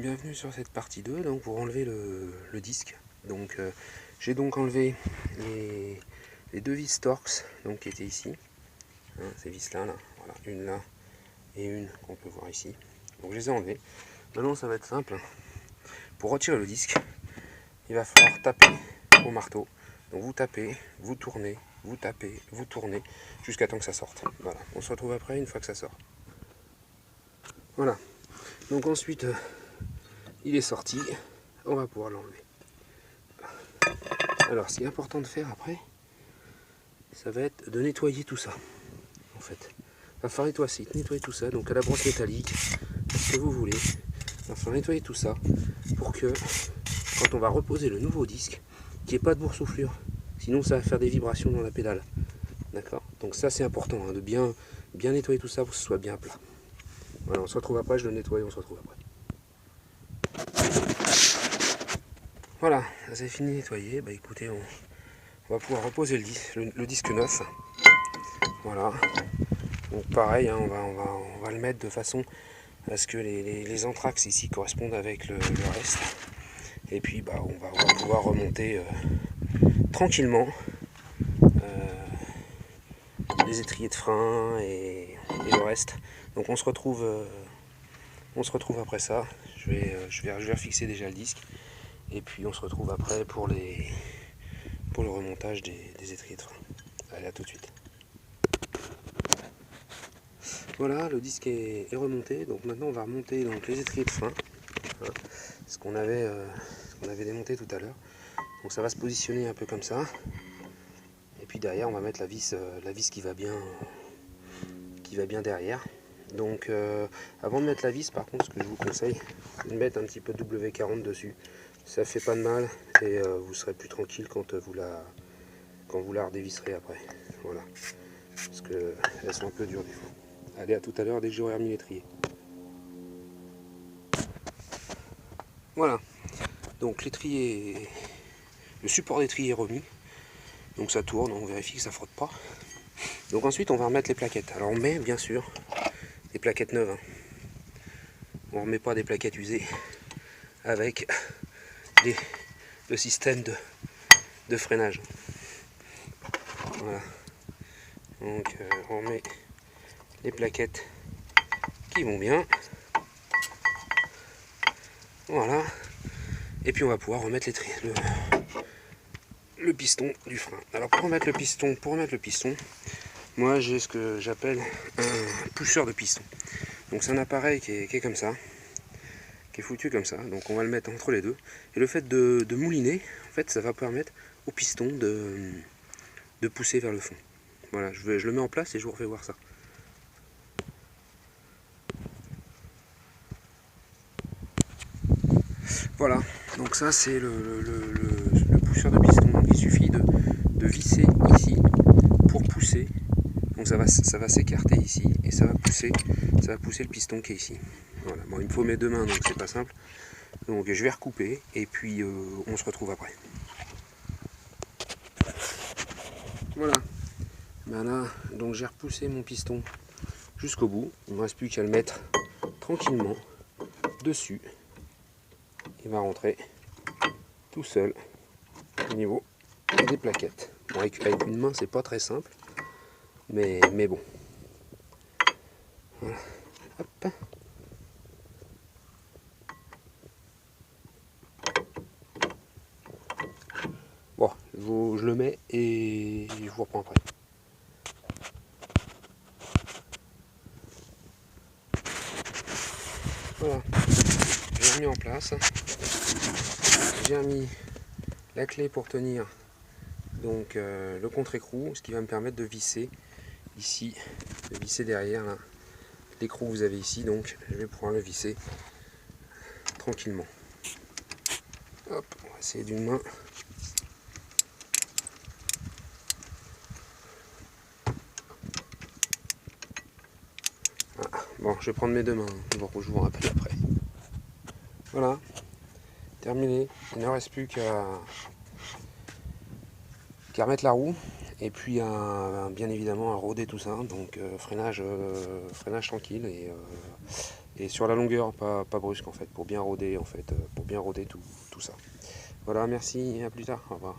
bienvenue sur cette partie 2 donc pour enlever le disque. Donc j'ai donc enlevé les deux vis Torx donc, qui étaient ici, hein, ces vis là, voilà, une là et une qu'on peut voir ici. Donc je les ai enlevées. Maintenant ça va être simple. Pour retirer le disque, il va falloir taper au marteau. Donc vous tapez, vous tournez, vous tapez, vous tournez, jusqu'à temps que ça sorte. Voilà, on se retrouve après une fois que ça sort. Voilà, donc ensuite il est sorti, on va pouvoir l'enlever. Alors ce qui est important de faire après, ça va être de nettoyer tout ça. En fait, il va falloir nettoyer tout ça, donc à la brosse métallique, ce que vous voulez. Il va falloir nettoyer tout ça pour que quand on va reposer le nouveau disque, qu'il n'y ait pas de boursouflure. Sinon ça va faire des vibrations dans la pédale. D'accord? Donc ça c'est important, hein, de bien nettoyer tout ça pour que ce soit bien plat. Voilà, on se retrouve après, je le nettoie et on se retrouve après. Voilà, c'est fini de nettoyer. Bah écoutez, on va pouvoir reposer le disque neuf. Voilà. Donc pareil, hein, on va le mettre de façon à ce que les entraxes ici correspondent avec le reste. Et puis bah, on va pouvoir remonter tranquillement les étriers de frein et le reste. Donc on se retrouve après ça. Je vais refixer déjà le disque. Et puis on se retrouve après pour le remontage des étriers de frein. Allez, à tout de suite. Voilà, le disque est remonté. Donc maintenant on va remonter donc, les étriers de frein. Hein, ce qu'on avait démonté tout à l'heure. Donc ça va se positionner un peu comme ça. Et puis derrière on va mettre la vis qui va bien derrière. Donc avant de mettre la vis, par contre, ce que je vous conseille, c'est de mettre un petit peu de W40 dessus. Ça fait pas de mal et vous serez plus tranquille quand vous la redévisserez après. Voilà. Parce qu'elles sont un peu dures des fois. Allez, à tout à l'heure dès que j'aurai remis l'étrier. Voilà. Donc l'étrier, le support d'étrier est remis. Donc ça tourne, on vérifie que ça frotte pas. Donc ensuite on va remettre les plaquettes. Alors on met bien sûr des plaquettes neuves. Hein. On ne remet pas des plaquettes usées avec le système de freinage. Voilà. Donc on met les plaquettes qui vont bien. Voilà. Et puis on va pouvoir remettre le piston du frein. Alors pour remettre le piston, moi j'ai ce que j'appelle un pousseur de piston. Donc c'est un appareil qui est comme ça, qui est foutu comme ça. Donc on va le mettre entre les deux. Et le fait de mouliner, en fait, ça va permettre au piston de pousser vers le fond. Voilà, je le mets en place et je vous refais voir ça. Voilà, donc ça c'est le pousseur de piston. Donc il suffit de visser ici pour pousser. Donc ça va s'écarter ici et ça va pousser le piston qui est ici. Voilà. Bon, il me faut mes deux mains, donc c'est pas simple. Donc je vais recouper et puis on se retrouve après. Voilà. Ben là, donc j'ai repoussé mon piston jusqu'au bout. Il ne me reste plus qu'à le mettre tranquillement dessus. Il va rentrer tout seul au niveau des plaquettes. Bon, avec une main, c'est pas très simple, mais bon. Voilà. Hop. Bon, je le mets et je vous reprends après. Voilà, j'ai remis en place. J'ai mis la clé pour tenir donc le contre-écrou, ce qui va me permettre de visser ici, de visser derrière l'écrou que vous avez ici. Donc je vais pouvoir le visser tranquillement. Hop, on va essayer d'une main. Ah, bon, je vais prendre mes deux mains, je vous rappelle après. Voilà, terminé. Il ne reste plus qu'à remettre la roue et puis bien évidemment à roder tout ça. Donc freinage tranquille et Et sur la longueur, pas brusque en fait, pour bien rôder en fait, pour bien rôder tout ça. Voilà, merci, à plus tard, au revoir.